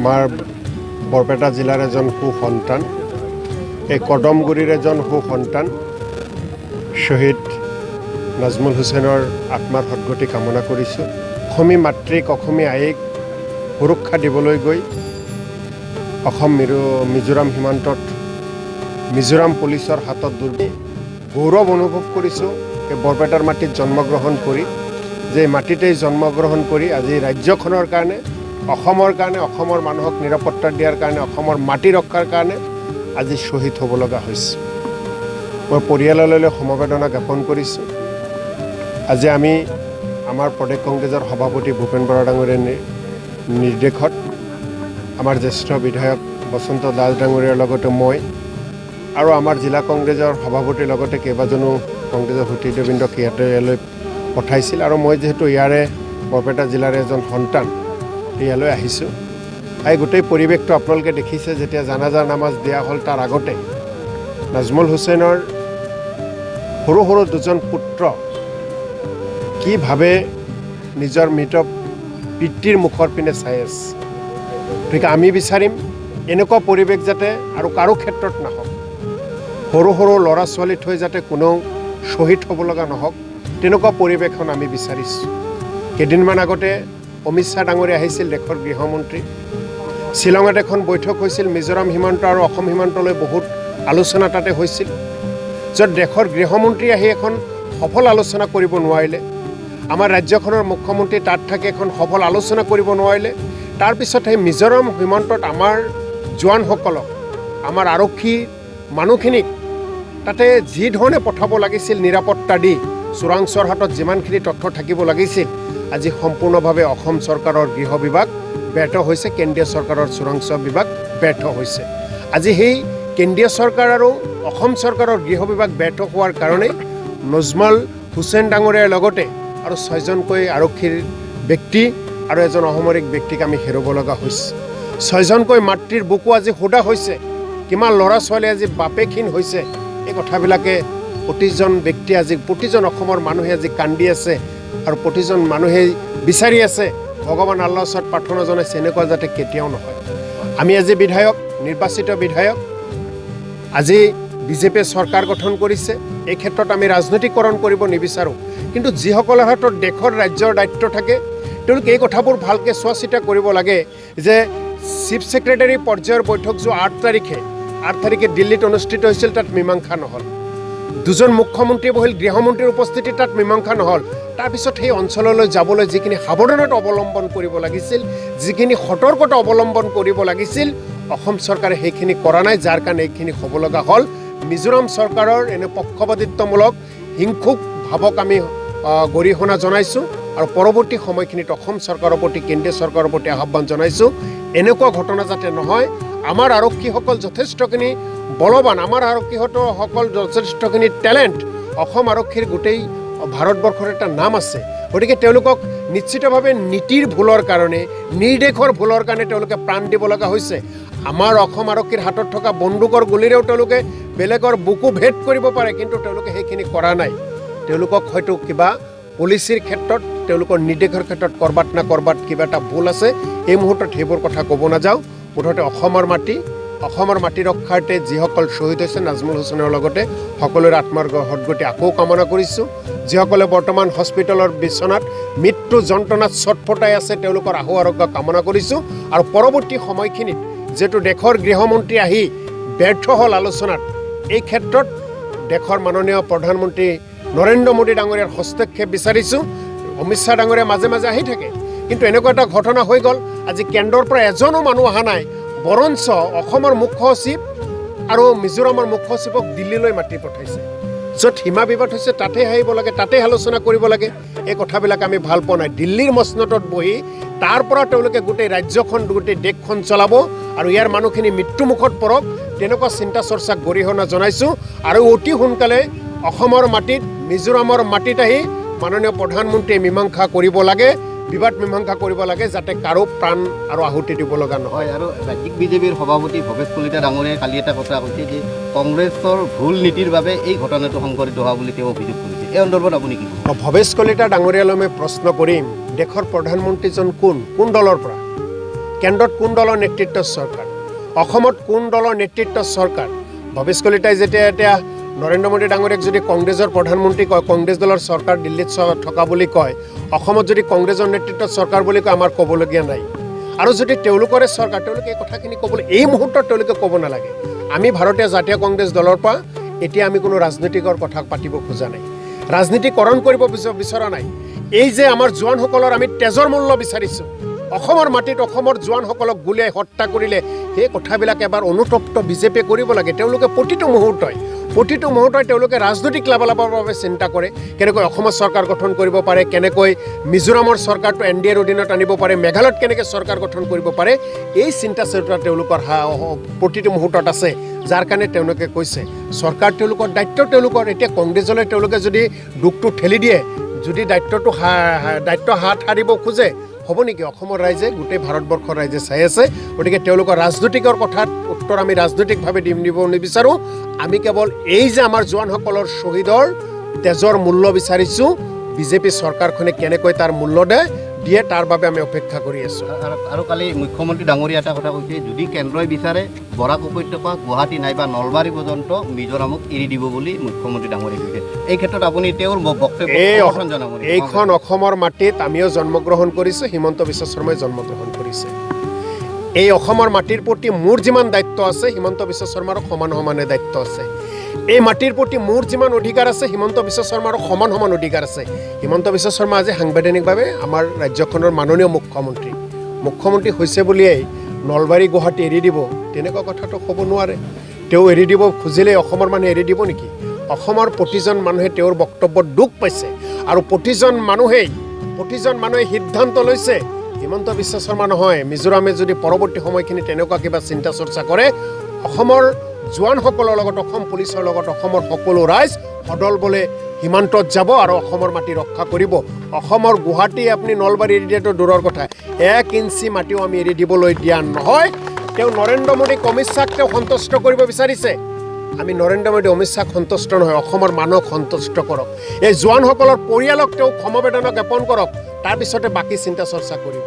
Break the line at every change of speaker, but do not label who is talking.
আমাৰ বৰপেটা জিলাৰ এজন সুসন্তান, এই কদমগুৰিৰ এজন সুসন্তান শ্বহীদ নাজমুল হুছেইনৰ আত্মাৰ সদ্গতি কামনা কৰিছোঁ। অসমী মাতৃক, অসমী আইক সুৰক্ষা দিবলৈ গৈ মিজোৰাম সীমান্তত মিজোৰাম পুলিচৰ হাতত গৌৰৱ অনুভৱ কৰিছোঁ। এই বৰপেটাৰ মাটিত জন্মগ্ৰহণ কৰি, যে মাটিতেই জন্মগ্ৰহণ কৰি আজি ৰাজ্যখনৰ কাৰণে, অসমৰ কাৰণে, অসমৰ মানুহক নিৰাপত্তা দিয়াৰ কাৰণে, অসমৰ মাটি ৰক্ষাৰ কাৰণে আজি শ্বহীদ হ'ব লগা হৈছে। মই পৰিয়াললৈ সমবেদনা জ্ঞাপন কৰিছোঁ। আজি আমি আমাৰ প্ৰদেশ কংগ্ৰেছৰ সভাপতি ভূপেন বৰা ডাঙৰীয়াৰ নিৰ্দেশত আমাৰ জ্যেষ্ঠ বিধায়ক বসন্ত দাস ডাঙৰীয়াৰ লগতে মই আৰু আমাৰ জিলা কংগ্ৰেছৰ সভাপতিৰ লগতে কেইবাজনো কংগ্ৰেছৰ সতীৰ্থবৃন্দক ইয়ালৈ পঠাইছিল। আৰু মই যিহেতু ইয়াৰে বৰপেটা জিলাৰ এজন সন্তান, ইয়ালৈ আহিছোঁ। এই গোটেই পৰিৱেশটো আপোনালোকে দেখিছে। যেতিয়া জানাজাৰ নামাজ দিয়া হ'ল, তাৰ আগতে নাজমুল হুছেইনৰ সৰু সৰু দুজন পুত্ৰ কিভাৱে নিজৰ মৃত পিতৃৰ মুখৰ পিনে চাই আছে। গতিকে আমি বিচাৰিম এনেকুৱা পৰিৱেশ যাতে আৰু কাৰো ক্ষেত্ৰত নাহক। সৰু সৰু ল'ৰা ছোৱালী থৈ যাতে কোনেও শ্বহীদ হ'ব লগা নহওক, তেনেকুৱা পৰিৱেশখন আমি বিচাৰিছোঁ। কেইদিনমান আগতে অমিত শ্বাহ ডাঙৰীয়া আহিছিল, দেশৰ গৃহমন্ত্ৰী। শ্বিলঙত এখন বৈঠক হৈছিল, মিজোৰাম সীমান্ত আৰু অসম সীমান্তলৈ বহুত আলোচনা তাতে হৈছিল, য'ত দেশৰ গৃহমন্ত্ৰী আহি এখন সফল আলোচনা কৰিব নোৱাৰিলে। আমাৰ ৰাজ্যখনৰ মুখ্যমন্ত্ৰী তাত থাকি এখন সফল আলোচনা কৰিব নোৱাৰিলে। তাৰপিছত সেই মিজোৰাম সীমান্তত আমাৰ জোৱানসকলক, আমাৰ আৰক্ষী মানুহখিনিক তাতে যি ধৰণে পঠাব লাগিছিল নিৰাপত্তা দি, চোৰাংচোৱাৰ হাতত যিমানখিনি তথ্য থাকিব লাগিছিল, আজি সম্পূৰ্ণভাৱে অসম চৰকাৰৰ গৃহ বিভাগ ব্যৰ্থ হৈছে, কেন্দ্ৰীয় চৰকাৰৰ চোৰাংচোৱা বিভাগ ব্যৰ্থ হৈছে। আজি সেই কেন্দ্ৰীয় চৰকাৰ আৰু অসম চৰকাৰৰ গৃহ বিভাগ ব্যৰ্থ হোৱাৰ কাৰণেই নাজমুল হুছেইন ডাঙৰীয়াৰ লগতে আৰু 6জনকৈ আৰক্ষীৰ ব্যক্তি আৰু এজন অসামৰিক ব্যক্তিক আমি হেৰুৱাব লগা হৈছে। 6জনকৈ মাতৃৰ বুকু আজি সোধা হৈছে। কিমান ল'ৰা ছোৱালী আজি বাপেকহীন হৈছে। এই কথাবিলাকে প্ৰতিজন ব্যক্তি আজি, প্ৰতিজন অসমৰ মানুহে আজি কান্দি আছে আৰু প্ৰতিজন মানুহেই বিচাৰি আছে, ভগৱান আল্লাহৰ ওচৰত প্ৰাৰ্থনা জনাইছে এনেকুৱা যাতে কেতিয়াও নহয়। আমি আজি বিধায়ক, নিৰ্বাচিত বিধায়ক, আজি বিজেপিয়ে চৰকাৰ গঠন কৰিছে। এই ক্ষেত্ৰত আমি ৰাজনৈতিকৰণ কৰিব নিবিচাৰোঁ, কিন্তু যিসকলৰ হাতত দেশৰ ৰাজ্যৰ দায়িত্ব থাকে তেওঁলোকে এই কথাবোৰ ভালকৈ চোৱা চিতা কৰিব লাগে যে চিফ ছেক্ৰেটাৰী পৰ্যায়ৰ বৈঠক যোৱা 8 তাৰিখে দিল্লীত অনুষ্ঠিত হৈছিল, তাত মীমাংসা নহ'ল। 2জন মুখ্যমন্ত্ৰী বহিল, গৃহমন্ত্ৰীৰ উপস্থিতিত তাত মীমাংসা নহ'ল। তাৰপিছত সেই অঞ্চললৈ যাবলৈ যিখিনি সাৱধানতা অৱলম্বন কৰিব লাগিছিল, যিখিনি সতৰ্কতা অৱলম্বন কৰিব লাগিছিল, অসম চৰকাৰে সেইখিনি কৰা নাই, যাৰ কাৰণে এইখিনি হ'ব লগা হ'ল। মিজোৰাম চৰকাৰৰ এনে পক্ষপাতিত্বমূলক হিংসুক ভাৱক আমি গৰিহণা জনাইছোঁ আৰু পৰৱৰ্তী সময়খিনিত অসম চৰকাৰৰ প্ৰতি, কেন্দ্ৰীয় চৰকাৰৰ প্ৰতি আহ্বান জনাইছোঁ, এনেকুৱা ঘটনা যাতে নহয়। আমাৰ আৰক্ষীসকল যথেষ্টখিনি বলৱান, আমাৰ আৰক্ষীসকল যথেষ্টখিনি টেলেণ্ট। অসম আৰক্ষীৰ গোটেই ভাৰতবৰ্ষৰ এটা নাম আছে। গতিকে তেওঁলোকক নিশ্চিতভাৱে নীতিৰ ভুলৰ কাৰণে, নিৰ্দেশৰ ভুলৰ কাৰণে তেওঁলোকে প্ৰাণ দিব লগা হৈছে। আমাৰ অসম আৰক্ষীৰ হাতত থকা বন্দুকৰ গুলিৰেও তেওঁলোকে বেলেগৰ বুকু ভেদ কৰিব পাৰে, কিন্তু তেওঁলোকে সেইখিনি কৰা নাই। তেওঁলোকক হয়তো কিবা পলিচিৰ ক্ষেত্ৰত, তেওঁলোকৰ নিৰ্দেশৰ ক্ষেত্ৰত ক'ৰবাত কিবা এটা ভুল আছে। এই মুহূৰ্তত সেইবোৰ কথা ক'ব নাযাওঁ। মুঠতে অসমৰ মাটি ৰক্ষাৰ্থে যিসকল শ্বহীদ হৈছে, নাজমুল হুছেইনৰ লগতে সকলোৰে আত্মাৰ সদ্গতি আকৌ কামনা কৰিছোঁ। যিসকলে বৰ্তমান হস্পিটেলৰ বিচনাত মৃত্যু যন্ত্ৰণাত ছটফটাই আছে, তেওঁলোকৰ আশু আৰোগ্য কামনা কৰিছোঁ। আৰু পৰৱৰ্তী সময়খিনিত যিহেতু দেশৰ গৃহমন্ত্ৰী আহি ব্যৰ্থ হ'ল আলোচনাত, এই ক্ষেত্ৰত দেশৰ মাননীয় প্ৰধানমন্ত্ৰী নৰেন্দ্ৰ মোদী ডাঙৰীয়াৰ হস্তক্ষেপ বিচাৰিছোঁ। অমিত শ্বাহ ডাঙৰীয়া মাজে মাজে আহি থাকে, কিন্তু এনেকুৱা এটা ঘটনা হৈ গ'ল, আজি কেন্দ্ৰৰ পৰা এজনো মানুহ অহা নাই, বৰঞ্চ অসমৰ মুখ্য সচিব আৰু মিজোৰামৰ মুখ্য সচিবক দিল্লীলৈ মাতি পঠাইছে। য'ত সীমা বিবাদ হৈছে তাতে আহিব লাগে, তাতে আলোচনা কৰিব লাগে। এই কথাবিলাক আমি ভাল পোৱা নাই। দিল্লীৰ মসনদত বহি তাৰ পৰা তেওঁলোকে গোটেই ৰাজ্যখন, গোটেই দেশখন চলাব আৰু ইয়াৰ মানুহখিনি মৃত্যুমুখত পৰক, তেনেকুৱা চিন্তা চৰ্চাক গৰিহণা জনাইছোঁ। আৰু অতি সোনকালে অসমৰ মাটিত, মিজোৰামৰ মাটিত আহি মাননীয় প্ৰধানমন্ত্ৰীয়ে মীমাংসা কৰিব লাগে, বিবাদ মীমাংসা কৰিব লাগে, যাতে কাৰো প্ৰাণ আৰু আহুতি দিব লগা নহয়।
আৰু ৰাজ্যিক বিজেপিৰ সভাপতি ভৱেশ কলিতা ডাঙৰীয়াই কালি এটা কথা কৈছে যে কংগ্ৰেছৰ ভুল নীতিৰ বাবে এই ঘটনাটো সংঘটিত হোৱা বুলি তেওঁ অভিযোগ কৰিছে। এই সন্দৰ্ভত আপুনি কি ক'ব?
ভৱেশ কলিতা ডাঙৰীয়ালৈ মই প্ৰশ্ন কৰিম, দেশৰ প্ৰধানমন্ত্ৰীজন কোন দলৰ পৰা? কেন্দ্ৰত কোন দলৰ নেতৃত্বৰ চৰকাৰ, অসমত কোন দলৰ নেতৃত্বৰ চৰকাৰ। ভৱেশ কলিতাই যেতিয়া এতিয়া নৰেন্দ্ৰ মোদী ডাঙৰীয়াক যদি কংগ্ৰেছৰ প্ৰধানমন্ত্ৰী কয়, কংগ্ৰেছ দলৰ চৰকাৰ দিল্লীত থকা বুলি কয়, অসমত যদি কংগ্ৰেছৰ নেতৃত্বৰ চৰকাৰ বুলি কয়, আমাৰ ক'বলগীয়া নাই। আৰু যদি তেওঁলোকৰে চৰকাৰ, তেওঁলোকে এই কথাখিনি ক'বলৈ এই মুহূৰ্তত তেওঁলোকে ক'ব নালাগে। আমি ভাৰতীয় জাতীয় কংগ্ৰেছ দলৰ পৰা এতিয়া আমি কোনো ৰাজনৈতিকৰ কথা পাতিব খোজা নাই, ৰাজনীতিকৰণ কৰিব বিচৰা নাই। এই যে আমাৰ জোৱানসকলৰ আমি তেজৰ মূল্য বিচাৰিছোঁ, অসমৰ মাটিত অসমৰ জোৱানসকলক গুলীয়াই হত্যা কৰিলে সেই কথাবিলাক এবাৰ অনুতপ্ত বিজেপিয়ে কৰিব লাগে। তেওঁলোকে প্ৰতিটো মুহূৰ্তই তেওঁলোকে ৰাজনৈতিক লাভালাভৰ বাবে চিন্তা কৰে, কেনেকৈ অসমৰ চৰকাৰ গঠন কৰিব পাৰে, কেনেকৈ মিজোৰামৰ চৰকাৰটো NDAৰ অধীনত আনিব পাৰে, মেঘালয়ত কেনেকৈ চৰকাৰ গঠন কৰিব পাৰে, এই চিন্তা চৰ্চা তেওঁলোকৰ প্ৰতিটো মুহূৰ্তত আছে। যাৰ কাৰণে তেওঁলোকে কৈছে চৰকাৰ তেওঁলোকৰ দায়িত্ব তেওঁলোকৰ। এতিয়া কংগ্ৰেছলৈ তেওঁলোকে যদি দুখটো ঠেলি দিয়ে, যদি দায়িত্ব হাত সাৰিব খোজে, হ'ব নেকি? অসমৰ ৰাইজে, গোটেই ভাৰতবৰ্ষৰ ৰাইজে চাই আছে। গতিকে তেওঁলোকৰ ৰাজনৈতিকৰ কথাত উত্তৰ আমি ৰাজনৈতিকভাৱে দিব নিবিচাৰোঁ। আমি কেৱল এই যে আমাৰ জোৱানসকলৰ শ্বহীদৰ তেজৰ মূল্য বিচাৰিছোঁ, বিজেপি চৰকাৰখনে কেনেকৈ তাৰ মূল্য দিয়ে তাৰ বাবে আমি অপেক্ষা কৰি আছোঁ।
আৰু কালি মুখ্যমন্ত্ৰী ডাঙৰীয়া এটা কথা কৈছে, যদি কেন্দ্ৰই বিচাৰে বৰাক উপত্যকা, গুৱাহাটী নাইবা নলবাৰী পৰ্যন্ত মিজোৰামক এৰি দিব বুলি মুখ্যমন্ত্ৰী ডাঙৰীয়াই কৈছে। এই ক্ষেত্ৰত আপুনি তেওঁৰ বক্তব্য জনাব।
এইখন অসমৰ মাটিত আমিও জন্মগ্ৰহণ কৰিছোঁ, হিমন্ত বিশ্ব শৰ্মাই জন্মগ্ৰহণ কৰিছে। এই অসমৰ মাটিৰ প্ৰতি মোৰ যিমান দায়িত্ব আছে, হিমন্ত বিশ্ব শৰ্মাৰো সমানে দায়িত্ব আছে। এই মাটিৰ প্ৰতি মোৰ যিমান অধিকাৰ আছে, হিমন্ত বিশ্ব শৰ্মাৰো সমান অধিকাৰ আছে। হিমন্ত বিশ্ব শৰ্মা আজি সাংবিধানিকভাৱে আমাৰ ৰাজ্যখনৰ মাননীয় মুখ্যমন্ত্ৰী হৈছে বুলিয়েই নলবাৰী গুৱাহাটী এৰি দিব, তেনেকুৱা কথাটো হ'ব নোৱাৰে। তেওঁ এৰি দিব খুজিলেই অসমৰ মানুহে এৰি দিব নেকি? অসমৰ প্ৰতিজন মানুহে তেওঁৰ বক্তব্যত দুখ পাইছে আৰু প্ৰতিজন মানুহে সিদ্ধান্ত লৈছে হিমন্ত বিশ্ব শৰ্মা নহয়, মিজোৰামে যদি পৰৱৰ্তী সময়খিনি তেনেকুৱা কিবা চিন্তা চৰ্চা কৰে, অসমৰ জোৱানসকলৰ লগত, অসম পুলিচৰ লগত অসমৰ সকলো ৰাইজ সদল বলে সীমান্তত যাব আৰু অসমৰ মাটি ৰক্ষা কৰিব। অসমৰ গুৱাহাটী আপুনি নলবাৰী এৰি দিয়াটো দূৰৰ কথা, 1 ইঞ্চি মাটিও আমি এৰি দিবলৈ দিয়া নহয়। তেওঁ নৰেন্দ্ৰ মোদীক, অমিত শ্বাহক তেওঁ সন্তুষ্ট কৰিব বিচাৰিছে। আমি নৰেন্দ্ৰ মোদী, অমিত শ্বাহক সন্তুষ্ট নহয়, অসমৰ মানুহক সন্তুষ্ট কৰক। এই জোৱানসকলৰ পৰিয়ালক তেওঁ সমবেদনা জ্ঞাপন কৰক, তাৰপিছতে বাকী চিন্তা চৰ্চা কৰিব।